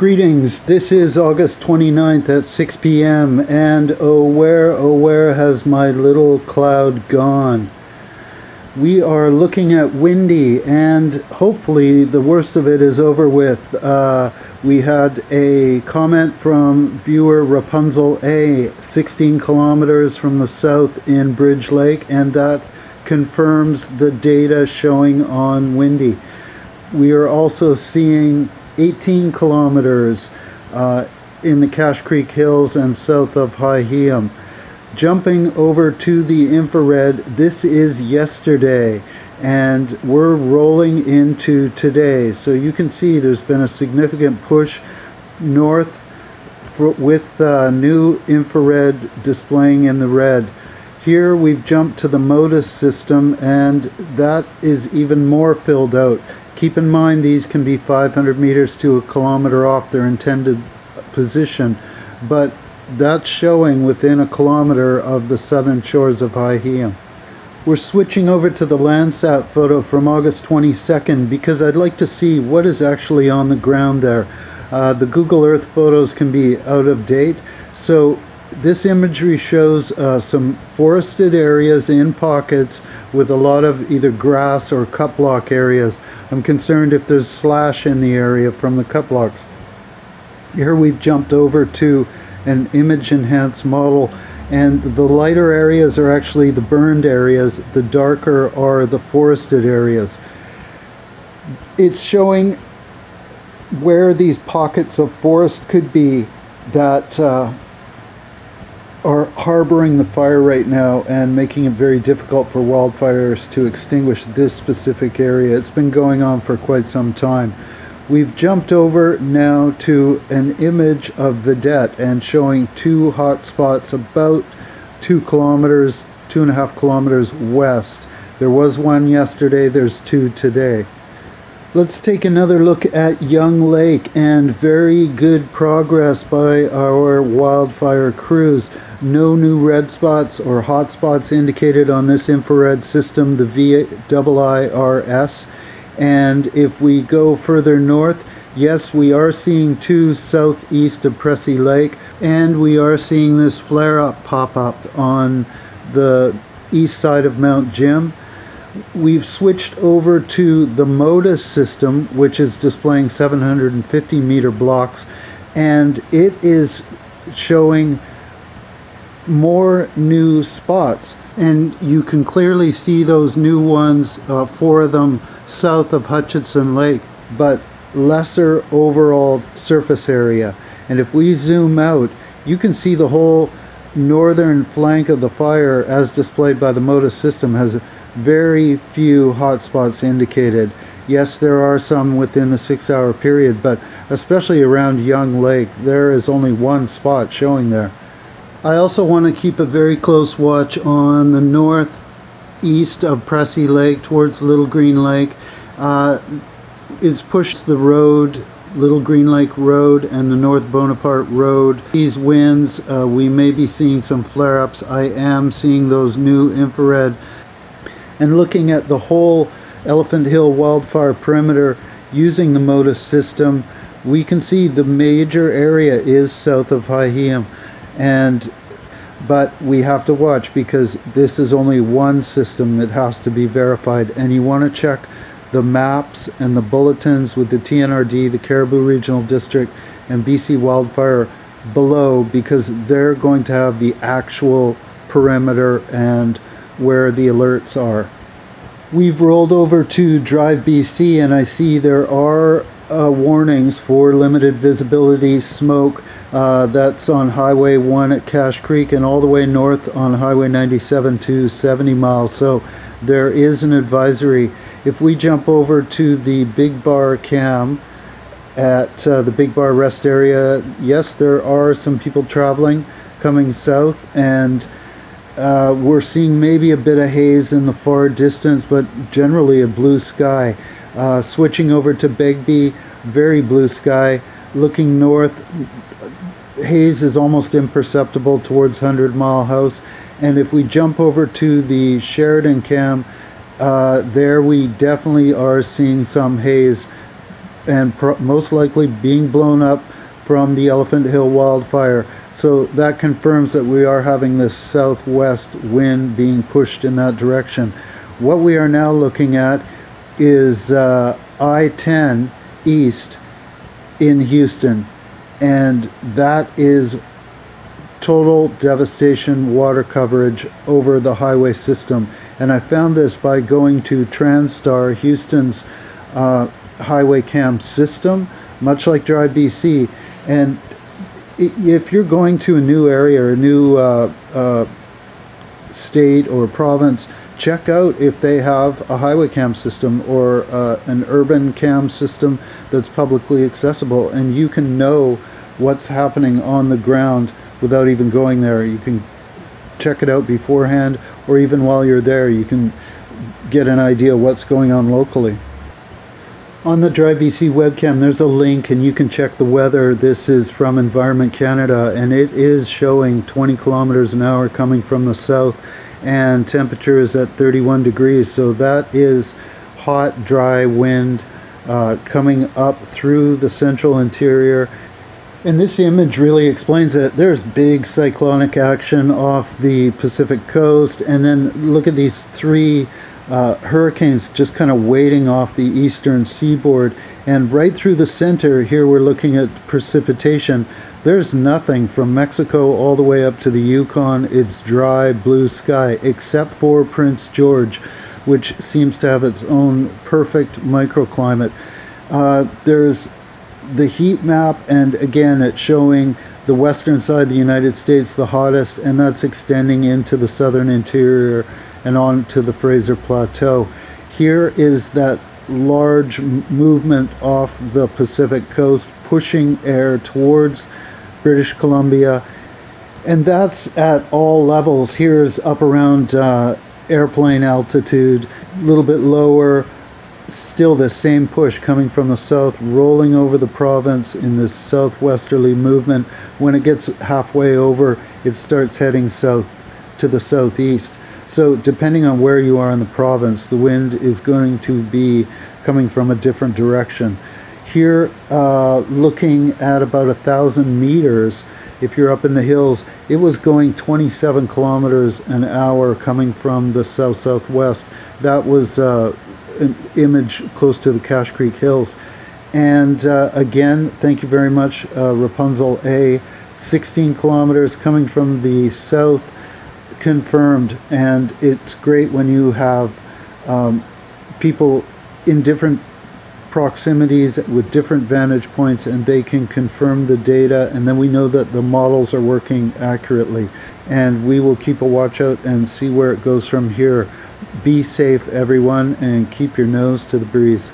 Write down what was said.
Greetings, this is August 29th at 6 p.m. and oh where has my little cloud gone? We are looking at windy and hopefully the worst of it is over with. We had a comment from viewer Rapunzel A, 16 kilometers from the south in Bridge Lake, and that confirms the data showing on windy. We are also seeing 18 kilometers in the Cache Creek Hills and south of Hihium. Jumping over to the infrared, this is yesterday and we're rolling into today. So you can see there's been a significant push north with new infrared displaying in the red. Here we've jumped to the MODIS system and that is even more filled out. Keep in mind these can be 500 meters to a kilometer off their intended position, but that's showing within a kilometer of the southern shores of Hihium. We're switching over to the Landsat photo from August 22nd because I'd like to see what is actually on the ground there. The Google Earth photos can be out of date, so this imagery shows some forested areas in pockets with a lot of either grass or cut block areas. I'm concerned if there's slash in the area from the cut blocks. Here we've jumped over to an image enhanced model, and the lighter areas are actually the burned areas, the darker are the forested areas. It's showing where these pockets of forest could be that are harboring the fire right now and making it very difficult for wildfires to extinguish this specific area. It's been going on for quite some time. We've jumped over now to an image of Vedette and showing two hot spots about 2 kilometers, 2.5 kilometers west. There was one yesterday, there's two today. Let's take another look at Young Lake, and very good progress by our wildfire crews. No new red spots or hot spots indicated on this infrared system, the VIIRS. And if we go further north, yes, we are seeing two southeast of Pressy Lake, and we are seeing this flare-up pop up on the east side of Mount Jim. We've switched over to the MODIS system, which is displaying 750 meter blocks, and it is showing more new spots, and you can clearly see those new ones, 4 of them south of Hutchinson Lake, but lesser overall surface area. And if we zoom out, you can see the whole northern flank of the fire, as displayed by the MODIS system, has very few hotspots indicated. Yes, there are some within the 6-hour period, but especially around Young Lake, there is only one spot showing there. I also want to keep a very close watch on the northeast of Pressy Lake towards Little Green Lake. It's pushed the road, Little Green Lake Road and the North Bonaparte Road. These winds, we may be seeing some flare-ups. I am seeing those new infrared. And looking at the whole Elephant Hill wildfire perimeter using the MODIS system, we can see the major area is south of Hihium. But we have to watch because this is only one system that has to be verified, and you want to check the maps and the bulletins with the TNRD, the Caribou Regional District, and BC Wildfire below, because they're going to have the actual perimeter and where the alerts are. We've rolled over to Drive BC, and I see there are warnings for limited visibility smoke. That's on Highway 1 at Cache Creek and all the way north on Highway 97 to 70 miles. So there is an advisory. If we jump over to the Big Bar Cam at the Big Bar Rest area, yes, there are some people traveling coming south, and we're seeing maybe a bit of haze in the far distance, but generally a blue sky. Switching over to Begbie, very blue sky. Looking north, haze is almost imperceptible towards 100 Mile House. And if we jump over to the Sheridan Cam, there we definitely are seeing some haze and most likely being blown up from the Elephant Hill wildfire. So that confirms that we are having this southwest wind being pushed in that direction. What we are now looking at is I-10 east in Houston, and that is total devastation water coverage over the highway system. And I found this by going to Transtar, Houston's highway cam system, much like Dry BC. And if you're going to a new area or a new state or province, check out if they have a highway cam system or an urban cam system that's publicly accessible, and you can know what's happening on the ground without even going there. You can check it out beforehand, or even while you're there you can get an idea of what's going on locally. On the Dry BC webcam there's a link and you can check the weather. This is from Environment Canada, and it is showing 20 kilometers an hour coming from the south, and temperature is at 31 degrees. So that is hot, dry wind coming up through the central interior. And this image really explains it. There's big cyclonic action off the Pacific coast, and then look at these three hurricanes just kind of waiting off the eastern seaboard. And right through the center here we're looking at precipitation. There's nothing from Mexico all the way up to the Yukon. It's dry blue sky, except for Prince George, which seems to have its own perfect microclimate. There's the heat map, and again it's showing the western side of the United States the hottest, and that's extending into the southern interior and on to the Fraser Plateau. Here is that large movement off the Pacific coast pushing air towards British Columbia, and that's at all levels. Here's up around airplane altitude, a little bit lower, still the same push coming from the south, rolling over the province in this southwesterly movement. When it gets halfway over, it starts heading south to the southeast. So depending on where you are in the province, the wind is going to be coming from a different direction. Here, looking at about 1,000 meters, if you're up in the hills, it was going 27 kilometers an hour coming from the south-southwest. That was an image close to the Cache Creek Hills. And again, thank you very much, Rapunzel A. 16 kilometers coming from the south, confirmed. And it's great when you have people in different proximities with different vantage points, and they can confirm the data, and then we know that the models are working accurately. And we will keep a watch out and see where it goes from here. Be safe, everyone, and keep your nose to the breeze.